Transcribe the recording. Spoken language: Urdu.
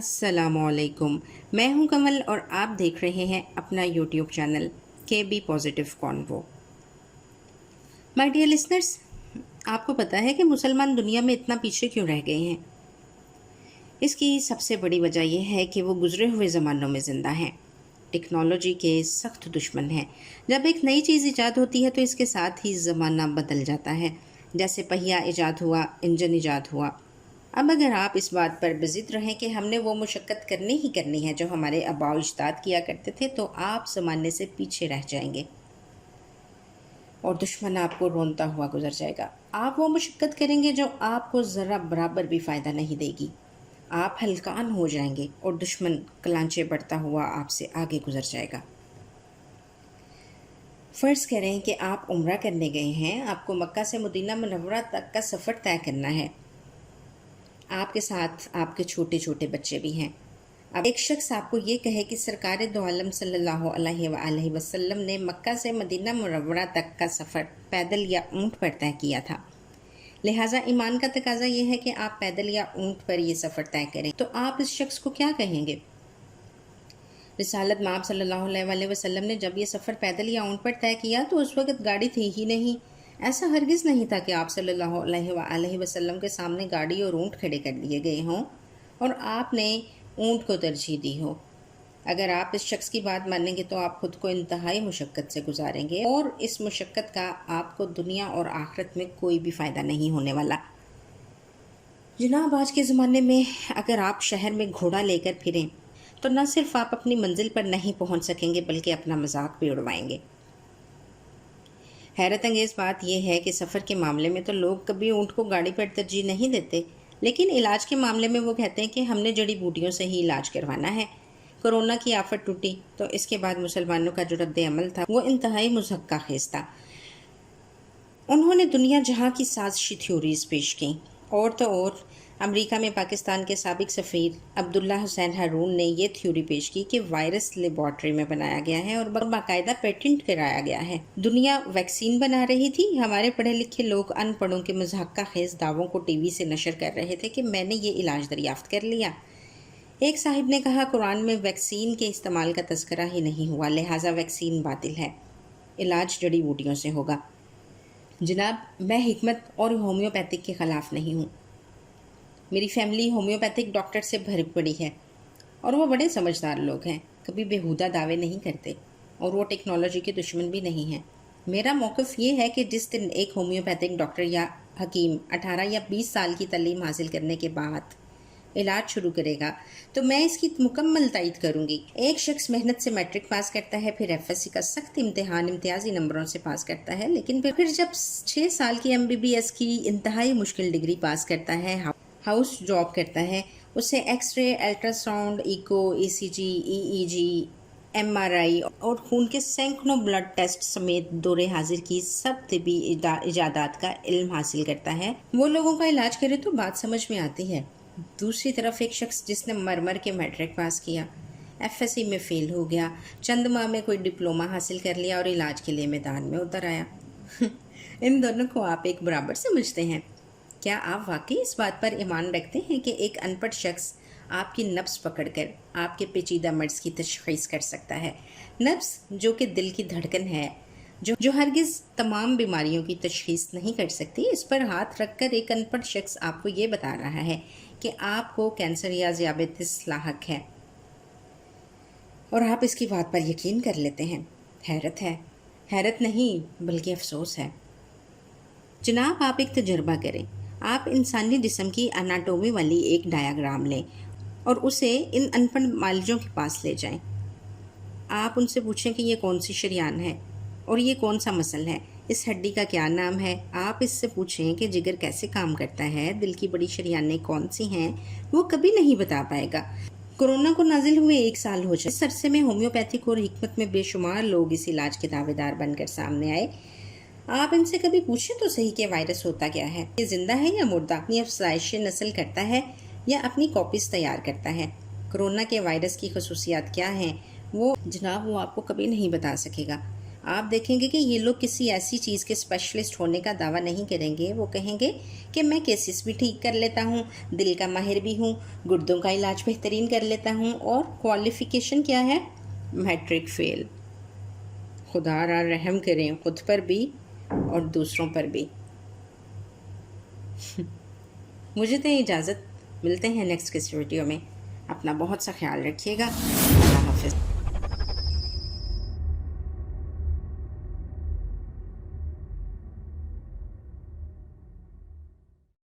السلام علیکم، میں ہوں کمل اور آپ دیکھ رہے ہیں اپنا یوٹیوب چینل کے بی پازیٹیو کانوو۔ مائی ڈیئر لسنرز، آپ کو پتہ ہے کہ مسلمان دنیا میں اتنا پیچھے کیوں رہ گئے ہیں؟ اس کی سب سے بڑی وجہ یہ ہے کہ وہ گزرے ہوئے زمانوں میں زندہ ہیں، ٹیکنالوجی کے سخت دشمن ہیں۔ جب ایک نئی چیز ایجاد ہوتی ہے تو اس کے ساتھ ہی زمانہ بدل جاتا ہے، جیسے پہیہ ایجاد ہوا، انجن ایجاد ہوا۔ اب اگر آپ اس بات پر بضد رہیں کہ ہم نے وہ مشقت کرنی ہے جو ہمارے آباء و اجداد کیا کرتے تھے، تو آپ زمانے سے پیچھے رہ جائیں گے اور دشمن آپ کو رونتا ہوا گزر جائے گا۔ آپ وہ مشقت کریں گے جو آپ کو ذرا برابر بھی فائدہ نہیں دے گی۔ آپ ہلکان ہو جائیں گے اور دشمن کلانچے بڑھتا ہوا آپ سے آگے گزر جائے گا۔ فرض کریں کہ آپ عمرہ کرنے گئے ہیں، آپ کو مکہ سے مدینہ منورہ تک کا سفر طے کرنا ہے۔ آپ کے ساتھ آپ کے چھوٹے چھوٹے بچے بھی ہیں۔ اب ایک شخص آپ کو یہ کہے کہ سرکار دو عالم صلی اللہ علیہ وآلہ وسلم نے مکہ سے مدینہ منورہ تک کا سفر پیدل یا اونٹ پر طے کیا تھا، لہٰذا ایمان کا تقاضا یہ ہے کہ آپ پیدل یا اونٹ پر یہ سفر طے کریں، تو آپ اس شخص کو کیا کہیں گے؟ رسالت مآب صلی اللہ علیہ وآلہ وسلم نے جب یہ سفر پیدل یا اونٹ پر طے کیا تو اس وقت گاڑی تھی ہی نہیں۔ ایسا ہرگز نہیں تھا کہ آپ صلی اللہ علیہ وآلہ وسلم کے سامنے گاڑی اور اونٹ کھڑے کر دیے گئے ہوں اور آپ نے اونٹ کو ترجیح دی ہو۔ اگر آپ اس شخص کی بات مانیں گے تو آپ خود کو انتہائی مشقت سے گزاریں گے اور اس مشقت کا آپ کو دنیا اور آخرت میں کوئی بھی فائدہ نہیں ہونے والا۔ جناب، آج کے زمانے میں اگر آپ شہر میں گھوڑا لے کر پھریں تو نہ صرف آپ اپنی منزل پر نہیں پہنچ سکیں گے بلکہ اپنا مذاق بھی اڑوائیں گے۔ حیرت انگیز بات یہ ہے کہ سفر کے معاملے میں تو لوگ کبھی اونٹ کو گاڑی پر ترجیح نہیں دیتے، لیکن علاج کے معاملے میں وہ کہتے ہیں کہ ہم نے جڑی بوٹیوں سے ہی علاج کروانا ہے۔ کورونا کی آفت ٹوٹی تو اس کے بعد مسلمانوں کا جو رد عمل تھا وہ انتہائی مضحکہ خیز تھا۔ انہوں نے دنیا جہاں کی سازشی تھیوریز پیش کیں، اور تو اور امریکہ میں پاکستان کے سابق سفیر عبداللہ حسین ہارون نے یہ تھیوری پیش کی کہ وائرس لیبارٹری میں بنایا گیا ہے اور باقاعدہ پیٹنٹ کرایا گیا ہے۔ دنیا ویکسین بنا رہی تھی، ہمارے پڑھے لکھے لوگ ان پڑھوں کے مضحکہ خیز دعووں کو ٹی وی سے نشر کر رہے تھے کہ میں نے یہ علاج دریافت کر لیا۔ ایک صاحب نے کہا قرآن میں ویکسین کے استعمال کا تذکرہ ہی نہیں ہوا، لہٰذا ویکسین باطل ہے، علاج جڑی بوٹیوں سے ہوگا۔ جناب، میں حکمت اور ہومیوپیتھک کے خلاف نہیں ہوں، میری فیملی ہومیوپیتھک ڈاکٹر سے بھری پڑی ہے اور وہ بڑے سمجھدار لوگ ہیں، کبھی بیہودہ دعوے نہیں کرتے اور وہ ٹیکنالوجی کے دشمن بھی نہیں ہیں۔ میرا موقف یہ ہے کہ جس دن ایک ہومیوپیتھک ڈاکٹر یا حکیم 18 یا 20 سال کی تعلیم حاصل کرنے کے بعد علاج شروع کرے گا تو میں اس کی مکمل تائید کروں گی۔ ایک شخص محنت سے میٹرک پاس کرتا ہے، پھر ایف ایس سی کا سخت امتحان امتیازی نمبروں سے پاس کرتا ہے، لیکن پھر جب 6 سال کی MBBS کی انتہائی مشکل ڈگری پاس کرتا ہے، ہاؤس جاب کرتا ہے، اسے X ray, ultrasound, echo, ECG، EEG، MRI اور خون کے سینکڑوں بلڈ ٹیسٹ سمیت دور حاضر کی سب طبی ایجادات کا علم حاصل کرتا ہے، وہ لوگوں کا علاج کرے تو بات سمجھ میں آتی ہے۔ دوسری طرف ایک شخص جس نے مر کے میٹرک پاس کیا، FSC میں فیل ہو گیا، چند ماہ میں کوئی ڈپلومہ حاصل کر لیا اور علاج کے لیے میدان میں اتر آیا، ان دونوں کو آپ ایک برابر سمجھتے ہیں؟ کیا آپ واقعی اس بات پر ایمان رکھتے ہیں کہ ایک ان پڑھ شخص آپ کی نبض پکڑ کر آپ کے پیچیدہ مرض کی تشخیص کر سکتا ہے؟ نبض جو کہ دل کی دھڑکن ہے، جو ہرگز تمام بیماریوں کی تشخیص نہیں کر سکتی، اس پر ہاتھ رکھ کر ایک ان پڑھ شخص آپ کو یہ بتا رہا ہے کہ آپ کو کینسر یا ذیابیطس لاحق ہے اور آپ اس کی بات پر یقین کر لیتے ہیں۔ حیرت ہے، حیرت نہیں بلکہ افسوس ہے۔ جناب، آپ ایک تجربہ کریں، آپ انسانی جسم کی اناٹومی والی ایک ڈایاگرام لیں اور اسے ان ان پڑھ معالجوں کے پاس لے جائیں۔ آپ ان سے پوچھیں کہ یہ کون سی شریان ہے اور یہ کون سا مسل ہے، اس ہڈی کا کیا نام ہے۔ آپ اس سے پوچھیں کہ جگر کیسے کام کرتا ہے، دل کی بڑی شریانیں کون سی ہیں، وہ کبھی نہیں بتا پائے گا۔ کورونا کو نازل ہوئے 1 سال ہو چکا، اس عرصے میں ہومیوپیتھک اور حکمت میں بے شمار لوگ اس علاج کے دعوے دار بن کر سامنے آئے۔ آپ ان سے کبھی پوچھیں تو صحیح کہ وائرس ہوتا کیا ہے، یہ زندہ ہے یا مردہ، اپنی افزائش نسل کرتا ہے یا اپنی کاپیز تیار کرتا ہے۔ کورونا کے وائرس کی خصوصیات کیا ہیں وہ جناب وہ آپ کو کبھی نہیں بتا سکے گا۔ آپ دیکھیں گے کہ یہ لوگ کسی ایسی چیز کے اسپیشلسٹ ہونے کا دعویٰ نہیں کریں گے. وہ کہیں گے کہ میں کیسز بھی ٹھیک کر لیتا ہوں، دل کا ماہر بھی ہوں، گردوں کا علاج بہترین کر لیتا ہوں، اور کوالیفیکیشن کیا ہے؟ میٹرک فیل. خدا را رحم کریں خود پر بھی اور دوسروں پر بھی. مجھے دیں اجازت، ملتے ہیں نیکسٹ کس ویڈیو میں. اپنا بہت سا خیال رکھیے گا. اللہ حافظ.